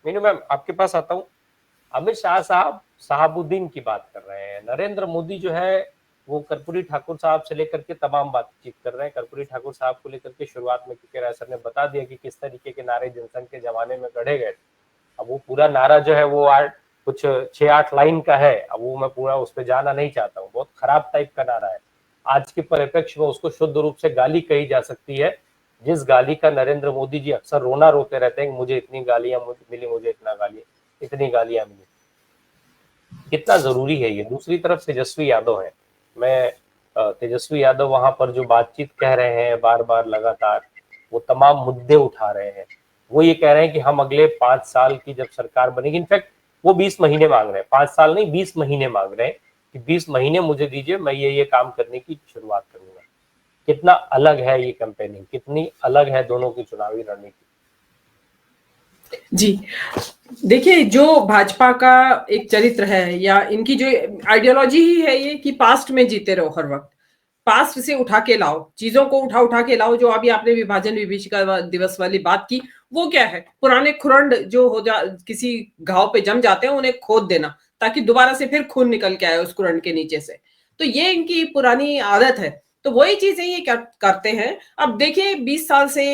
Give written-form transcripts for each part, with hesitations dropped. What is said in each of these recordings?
Meenu ma'am आपके पास आता हूँ। अमित शाह साहब शहाबुद्दीन की बात कर रहे हैं, नरेंद्र मोदी जो है वो कर्पूरी ठाकुर साहब से लेकर के तमाम बातचीत कर रहे हैं। कर्पूरी ठाकुर साहब को लेकर के शुरुआत में क्योंकि राय सर ने बता दिया कि किस तरीके के नारे जनसंघ के जमाने में गढ़े गए। अब वो पूरा नारा जो है वो कुछ 6-8 लाइन का है। अब वो मैं पूरा उस पर जाना नहीं चाहता हूँ, बहुत खराब टाइप का नारा है। आज के परिप्रेक्ष्य में उसको शुद्ध रूप से गाली कही जा सकती है, जिस गाली का नरेंद्र मोदी जी अक्सर रोना रोते रहते हैं, मुझे इतनी गालियां मिली, मुझे इतना गाली इतनी गालियां मिली। कितना जरूरी है ये। दूसरी तरफ तेजस्वी यादव है। मैं तेजस्वी यादव वहां पर जो बातचीत कह रहे हैं बार बार लगातार, वो तमाम मुद्दे उठा रहे हैं। वो ये कह रहे हैं कि हम अगले 5 साल की जब सरकार बनेगी, इनफैक्ट वो 20 महीने मांग रहे हैं, 5 साल नहीं 20 महीने मांग रहे हैं कि 20 महीने मुझे दीजिए, मैं ये काम करने की शुरुआत करूंगा। कितना अलग है ये कैंपेनिंग, कितनी अलग है दोनों की चुनावी रणनीति। जी, देखिए जो भाजपा का एक चरित्र है या इनकी जो आइडियोलॉजी ही है ये कि पास्ट में जीते रहो हर वक्त, पास्ट से उठा के लाओ, चीजों को उठा उठा के लाओ। जो अभी आपने विभाजन विभीषिका दिवस वाली बात की, वो क्या है, पुराने खुरंड जो हो जा किसी घाव पे जम जाते हैं उन्हें खोद देना ताकि दोबारा से फिर खून निकल के आए उस खुरंड के नीचे से। तो ये इनकी पुरानी आदत है। तो वही चीजें ये करते हैं। अब देखिए 20 साल से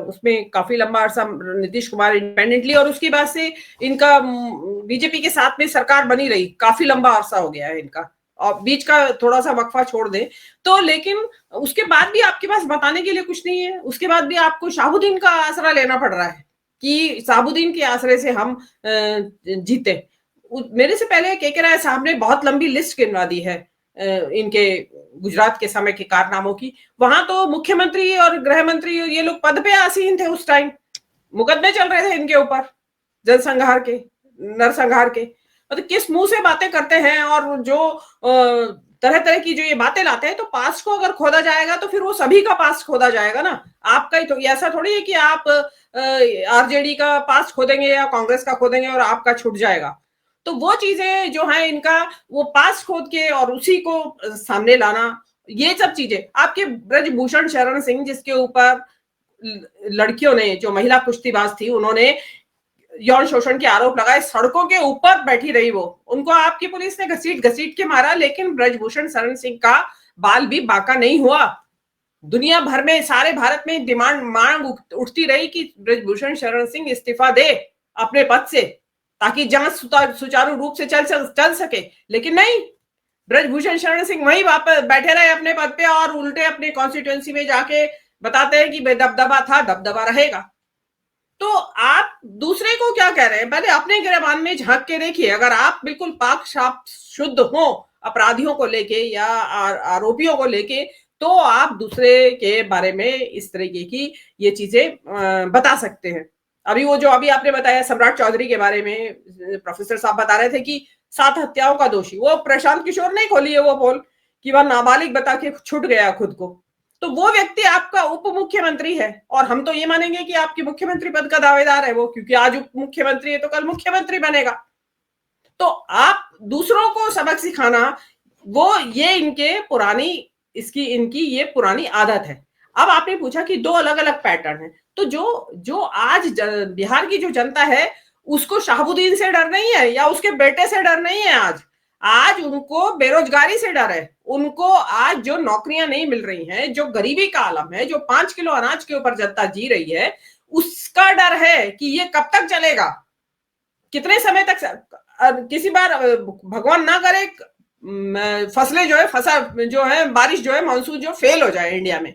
उसमें काफी लंबा अरसा नीतीश कुमार इंडिपेंडेंटली, और उसके बाद से इनका बीजेपी के साथ में सरकार बनी रही, काफी लंबा अरसा हो गया है इनका, और बीच का थोड़ा सा वक्फा छोड़ दें तो। लेकिन उसके बाद भी आपके पास बताने के लिए कुछ नहीं है। उसके बाद भी आपको शहाबुद्दीन का आसरा लेना पड़ रहा है कि शहाबुद्दीन के आसरे से हम जीते। मेरे से पहले के राय साहब ने बहुत लंबी लिस्ट गिनवा दी है इनके गुजरात के समय के कारनामों की। वहां तो मुख्यमंत्री और गृह मंत्री ये लोग पद पे आसीन थे उस टाइम, मुकदमे चल रहे थे इनके ऊपर, जनसंहार के, नरसंहार के। मतलब किस मुंह से बातें करते हैं। और जो तरह तरह की जो ये बातें लाते हैं, तो पास्ट को अगर खोदा जाएगा तो फिर वो सभी का पास्ट खोदा जाएगा ना, आपका ही। तो ऐसा थोड़ी है कि आप आरजेडी का पास्ट खोदेंगे या कांग्रेस का खोदेंगे और आपका छूट जाएगा। तो वो चीजें जो है इनका, वो पास्ट खोद के और उसी को सामने लाना, ये सब चीजें। आपके ब्रजभूषण शरण सिंह जिसके ऊपर लड़कियों ने, जो महिला कुश्तीबाज थी, उन्होंने यौन शोषण के आरोप लगाए, सड़कों के ऊपर बैठी रही वो, उनको आपकी पुलिस ने घसीट घसीट के मारा, लेकिन ब्रजभूषण शरण सिंह का बाल भी बांका नहीं हुआ। दुनिया भर में, सारे भारत में मांग उठती रही कि ब्रजभूषण शरण सिंह इस्तीफा दे अपने पद से, ताकि जांच सुचारू रूप से चल सके। लेकिन नहीं, ब्रजभूषण शरण सिंह वहीं वापस बैठे रहे अपने पद पे, और उल्टे अपने कॉन्स्टिट्यूएंसी में जाके बताते हैं कि दबदबा था, दबदबा रहेगा। तो आप दूसरे को क्या कह रहे हैं, पहले अपने गिरबान में झांक के देखिए। अगर आप बिल्कुल पाक साफ शुद्ध हो अपराधियों को लेके या आरोपियों को लेके, तो आप दूसरे के बारे में इस तरीके की ये चीजें बता सकते हैं। अभी वो जो अभी आपने बताया सम्राट चौधरी के बारे में, प्रोफेसर साहब बता रहे थे कि 7 हत्याओं का दोषी, वो प्रशांत किशोर नहीं खोली है वो पोल कि वह नाबालिग बता के छुट गया खुद को। तो वो व्यक्ति आपका उप मुख्यमंत्री है, और हम तो ये मानेंगे कि आपके मुख्यमंत्री पद का दावेदार है वो, क्योंकि आज उप मुख्यमंत्री है तो कल मुख्यमंत्री बनेगा। तो आप दूसरों को सबक सिखाना, वो ये इनकी ये पुरानी आदत है। अब आपने पूछा कि दो अलग अलग पैटर्न है, तो जो आज बिहार की जो जनता है, उसको शहाबुद्दीन से डर नहीं है या उसके बेटे से डर नहीं है। आज उनको बेरोजगारी से डर है। उनको आज जो नौकरियां नहीं मिल रही हैं, जो गरीबी का आलम है, जो 5 किलो अनाज के ऊपर जनता जी रही है, उसका डर है कि ये कब तक चलेगा, कितने समय तक। किसी बार भगवान ना करे फसलें जो है, फसल जो है, बारिश जो है, मानसून जो फेल हो जाए इंडिया में,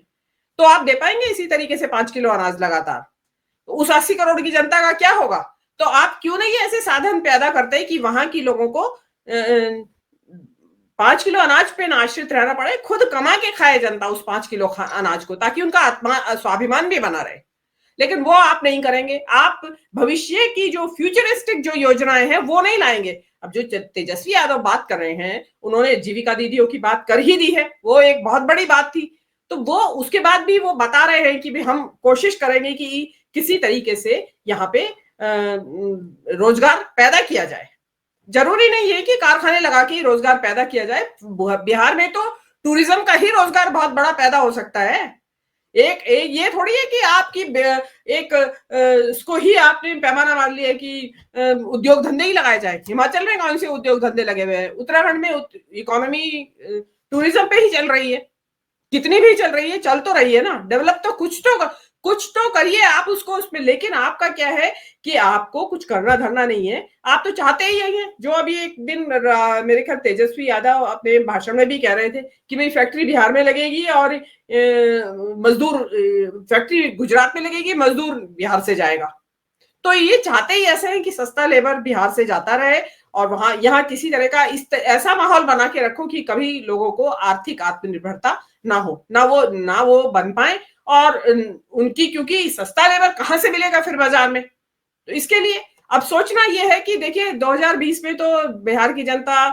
तो आप दे पाएंगे इसी तरीके से 5 किलो अनाज लगातार? तो उस 80 करोड़ की जनता का क्या होगा? तो आप क्यों नहीं ऐसे साधन पैदा करते कि वहां की लोगों को 5 किलो अनाज पे ना आश्रित रहना पड़े, खुद कमा के खाए जनता उस 5 किलो अनाज को, ताकि उनका आत्मा स्वाभिमान भी बना रहे। लेकिन वो आप नहीं करेंगे। आप भविष्य की जो फ्यूचरिस्टिक जो योजनाएं हैं वो नहीं लाएंगे। अब जो तेजस्वी यादव बात कर रहे हैं, उन्होंने जीविका दीदियों की बात कर ही दी है, वो एक बहुत बड़ी बात थी। तो वो उसके बाद भी वो बता रहे हैं कि भी हम कोशिश करेंगे कि किसी तरीके से यहाँ पे रोजगार पैदा किया जाए। जरूरी नहीं है कि कारखाने लगा के रोजगार पैदा किया जाए। बिहार में तो टूरिज्म का ही रोजगार बहुत बड़ा पैदा हो सकता है। ये थोड़ी है कि आपकी एक इसको ही आपने पैमाना मान लिया कि उद्योग धंधे ही लगाए जाए। हिमाचल में कौन से उद्योग धंधे लगे हुए हैं? उत्तराखंड में इकोनॉमी टूरिज्म पे ही चल रही है, कितनी भी चल रही है, चल तो रही है ना। डेवलप तो कुछ तो करिए आप उसको उसमें। लेकिन आपका क्या है कि आपको कुछ करना धरना नहीं है, आप तो चाहते ही यही है। जो अभी एक दिन मेरे ख्याल तेजस्वी यादव अपने भाषण में भी कह रहे थे कि भाई फैक्ट्री बिहार में लगेगी और मजदूर फैक्ट्री गुजरात में लगेगी, मजदूर बिहार से जाएगा। तो ये चाहते ही ऐसे हैं कि सस्ता लेबर बिहार से जाता रहे और वहां यहाँ किसी तरह का ऐसा माहौल बना के रखो कि कभी लोगों को आर्थिक आत्मनिर्भरता ना हो, ना वो बन पाए। और उनकी, क्योंकि सस्ता लेबर कहां से मिलेगा फिर बाजार में, तो इसके लिए अब सोचना यह है कि देखिए 2020 में तो बिहार की जनता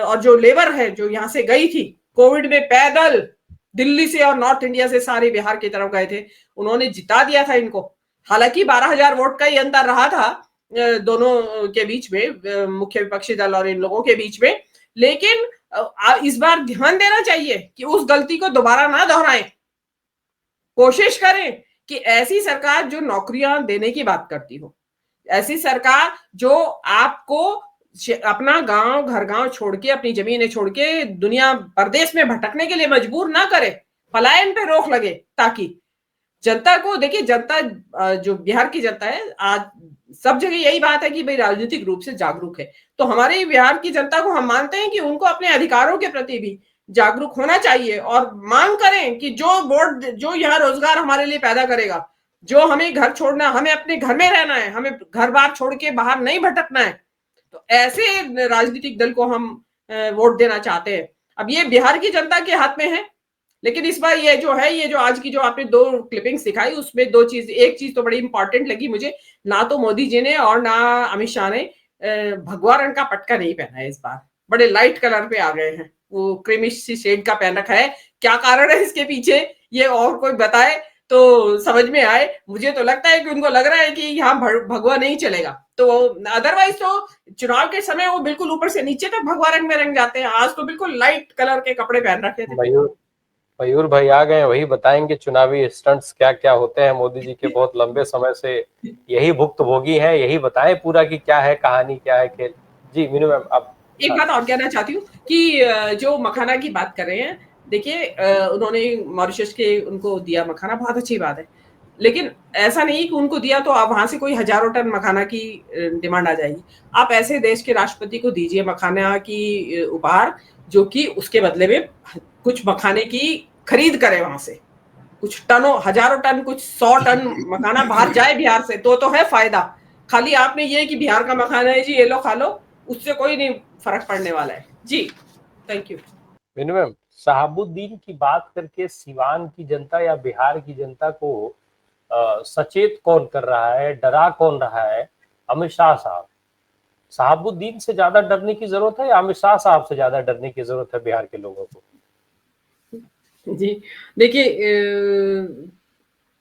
और जो लेबर है जो यहाँ से गई थी कोविड में पैदल दिल्ली से और नॉर्थ इंडिया से सारे बिहार की तरफ गए थे, उन्होंने जिता दिया था इनको। हालांकि 12,000 वोट का ही अंतर रहा था दोनों के बीच में, मुख्य विपक्षी दल और इन लोगों के बीच में। लेकिन इस बार ध्यान देना चाहिए कि उस गलती को दोबारा ना दोहराएं। कोशिश करें कि ऐसी सरकार जो नौकरियां देने की बात करती हो, ऐसी सरकार जो आपको अपना गांव घर गांव छोड़ के, अपनी जमीनें छोड़ के दुनिया परदेश में भटकने के लिए मजबूर ना करे, पलायन पे रोक लगे, ताकि जनता को, देखिए जनता जो बिहार की जनता है आज सब जगह यही बात है कि भाई राजनीतिक रूप से जागरूक है। तो हमारे बिहार की जनता को हम मानते हैं कि उनको अपने अधिकारों के प्रति भी जागरूक होना चाहिए और मांग करें कि जो बोर्ड जो यहाँ रोजगार हमारे लिए पैदा करेगा, जो हमें घर छोड़ना, हमें अपने घर में रहना है, हमें घर बार छोड़ के बाहर नहीं भटकना है, तो ऐसे राजनीतिक दल को हम वोट देना चाहते हैं। अब ये बिहार की जनता के हाथ में है। लेकिन इस बार ये जो आज की जो आपने 2 क्लिपिंग्स दिखाई, उसमें 2 चीज, एक चीज तो बड़ी इंपॉर्टेंट लगी मुझे, ना तो मोदी जी ने और ना अमित शाह ने भगवा रंग का पटका नहीं पहना है। इस बार बड़े लाइट कलर पे आ गए हैं, वो क्रीमिश सी शेड का पहन रखा है। क्या कारण है इसके पीछे, ये और कोई बताए तो समझ में आए। मुझे तो लगता है कि उनको लग रहा है कि यहाँ भगवा नहीं चलेगा, तो अदरवाइज तो चुनाव के समय वो बिल्कुल ऊपर से नीचे तक भगवा रंग में रंग जाते हैं। आज तो बिल्कुल लाइट कलर के कपड़े पहन रखे थे। मयूर भाई आ गए, वही बताएंगे चुनावी स्टंट्स क्या क्या होते हैं। मोदी जी के बहुत लंबे समय से यही भुक्तभोगी हैं, यही बताएं पूरा कि क्या है कहानी, क्या है खेल। जी मीनू मैम, आप एक बात और कहना चाहती हूँ कि जो मखाना की बात कर रहे हैं, देखिए उन्होंने मॉरिशस के उनको दिया मखाना, बहुत अच्छी बात है। लेकिन ऐसा नहीं कि उनको दिया तो आप वहां से कोई हजारों टन मखाना की डिमांड आ जाएगी। आप ऐसे देश के राष्ट्रपति को दीजिए मखाना की उपहार, जो कि उसके बदले में कुछ मखाने की खरीद करे वहां से, कुछ टनों, हजारों टन, कुछ 100 टन मखाना बाहर जाए बिहार से, तो है फायदा। खाली आपने ये कि बिहार का मखाना है जी, ये लो खा लो, उससे कोई नहीं फर्क पड़ने वाला है। जी thank you. Meenu ma'am, Shahabuddin की बात करके सिवान की जनता या बिहार की जनता को सचेत कौन कर रहा है, डरा कौन रहा है? अमित शाह साहब। शहाबुद्दीन से ज्यादा डरने की जरूरत है या अमित शाह साहब से ज्यादा डरने की जरूरत है बिहार के लोगों को? जी देखिए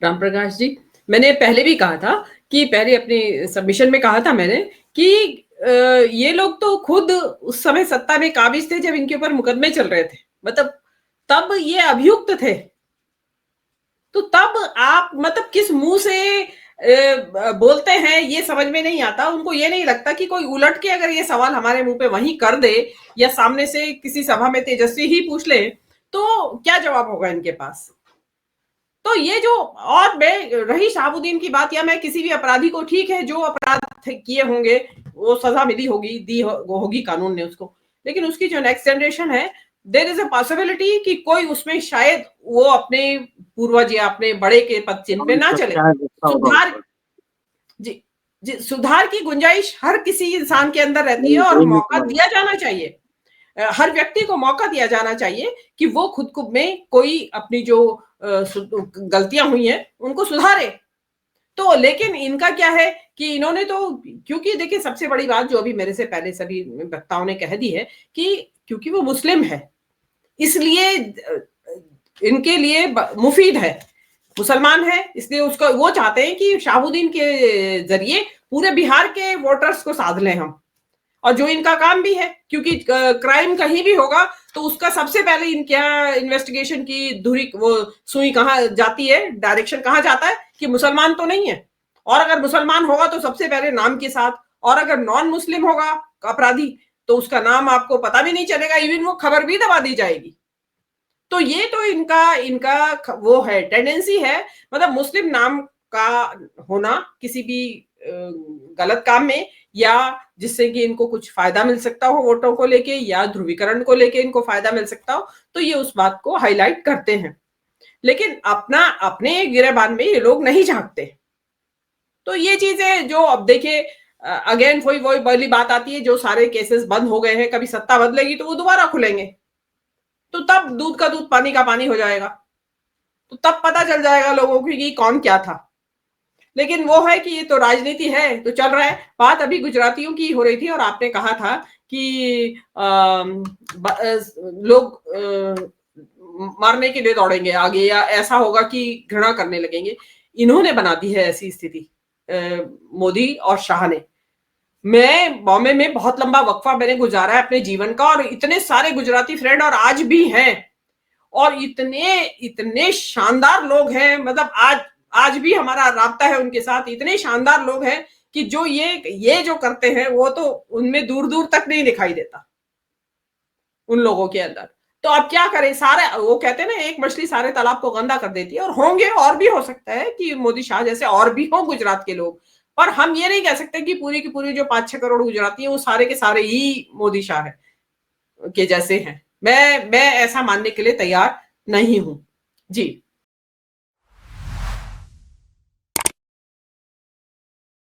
राम प्रकाश जी, मैंने पहले भी कहा था कि पहले अपने सबमिशन में कहा था मैंने कि ये लोग तो खुद उस समय सत्ता में काबिज थे जब इनके ऊपर मुकदमे चल रहे थे, मतलब तब ये अभियुक्त थे। तो तब आप मतलब किस मुंह से बोलते हैं ये समझ में नहीं आता। उनको ये नहीं लगता कि कोई उलट के अगर ये सवाल हमारे मुंह पे वहीं कर दे या सामने से किसी सभा में तेजस्वी ही पूछ ले तो क्या जवाब होगा इनके पास। तो ये जो, और मैं रही शहाबुद्दीन की बात, या मैं किसी भी अपराधी को, ठीक है जो अपराध किए होंगे वो सजा मिली होगी, दी होगी कानून ने उसको, लेकिन उसकी जो नेक्स्ट जनरेशन है, देयर इज अ पॉसिबिलिटी कि कोई उसमें शायद वो अपने पूर्वज या अपने बड़े के पद चिन्ह पे ना चले। सुधार जी जी सुधार की गुंजाइश हर किसी इंसान के अंदर रहती है और मौका दिया जाना चाहिए। हर व्यक्ति को मौका दिया जाना चाहिए कि वो खुद को में कोई अपनी जो गलतियां हुई हैं उनको सुधारे। तो लेकिन इनका क्या है कि इन्होंने तो, क्योंकि देखिए सबसे बड़ी बात जो अभी मेरे से पहले सभी वक्ताओं ने कह दी है कि क्योंकि वो मुस्लिम है इसलिए इनके लिए मुफीद है, मुसलमान है इसलिए उसको वो चाहते हैं कि शहाबुद्दीन के जरिए पूरे बिहार के वोटर्स को साध लें हम। और जो इनका काम भी है, क्योंकि क्राइम कहीं भी होगा तो उसका सबसे पहले इनके यहाँ इन्वेस्टिगेशन की धुरी, वो सुई कहाँ जाती है, डायरेक्शन कहाँ जाता है कि मुसलमान तो नहीं है, और अगर मुसलमान होगा तो सबसे पहले नाम के साथ, और अगर नॉन मुस्लिम होगा अपराधी तो उसका नाम आपको पता भी नहीं चलेगा, इवन वो खबर भी दबा दी जाएगी। तो ये तो इनका इनका वो है, टेंडेंसी है, मतलब मुस्लिम नाम का होना किसी भी गलत काम में, या जिससे कि इनको कुछ फायदा मिल सकता हो वोटों को लेके, या ध्रुवीकरण को लेके इनको फायदा मिल सकता हो, तो ये उस बात को हाईलाइट करते हैं। लेकिन अपने गिरेबान में ये लोग नहीं झांकते। तो ये चीजें जो अब देखिए, अगेन वही वही वाली बात आती है, जो सारे केसेस बंद हो गए हैं, कभी सत्ता बदलेगी तो वो दोबारा खुलेंगे, तो तब दूध का दूध पानी का पानी हो जाएगा, तो तब पता चल जाएगा लोगों को कि कौन क्या था। लेकिन वो है कि ये तो राजनीति है, तो चल रहा है। बात अभी गुजरातियों की हो रही थी और आपने कहा था कि लोग मारने के लिए दौड़ेंगे आगे, या ऐसा होगा कि घृणा करने लगेंगे। इन्होंने बना दी है ऐसी स्थिति, मोदी और शाह ने। मैं बॉम्बे में बहुत लंबा वक्फा मैंने गुजारा है अपने जीवन का, और इतने सारे गुजराती फ्रेंड और आज भी हैं, और इतने इतने शानदार लोग हैं, मतलब आज भी हमारा राब्ता है उनके साथ। इतने शानदार लोग हैं कि जो ये जो करते हैं वो तो उनमें दूर दूर तक नहीं दिखाई देता उन लोगों के अंदर। तो अब क्या करें, सारे वो कहते हैं ना, एक मछली सारे तालाब को गंदा कर देती है, और होंगे, और भी हो सकता है कि मोदी शाह जैसे और भी हो गुजरात के लोग, पर हम ये नहीं कह सकते कि पूरी की पूरी जो 5-6 करोड़ गुजराती है वो सारे के सारे ही मोदी शाह है के जैसे हैं। मैं ऐसा मानने के लिए तैयार नहीं हूं जी।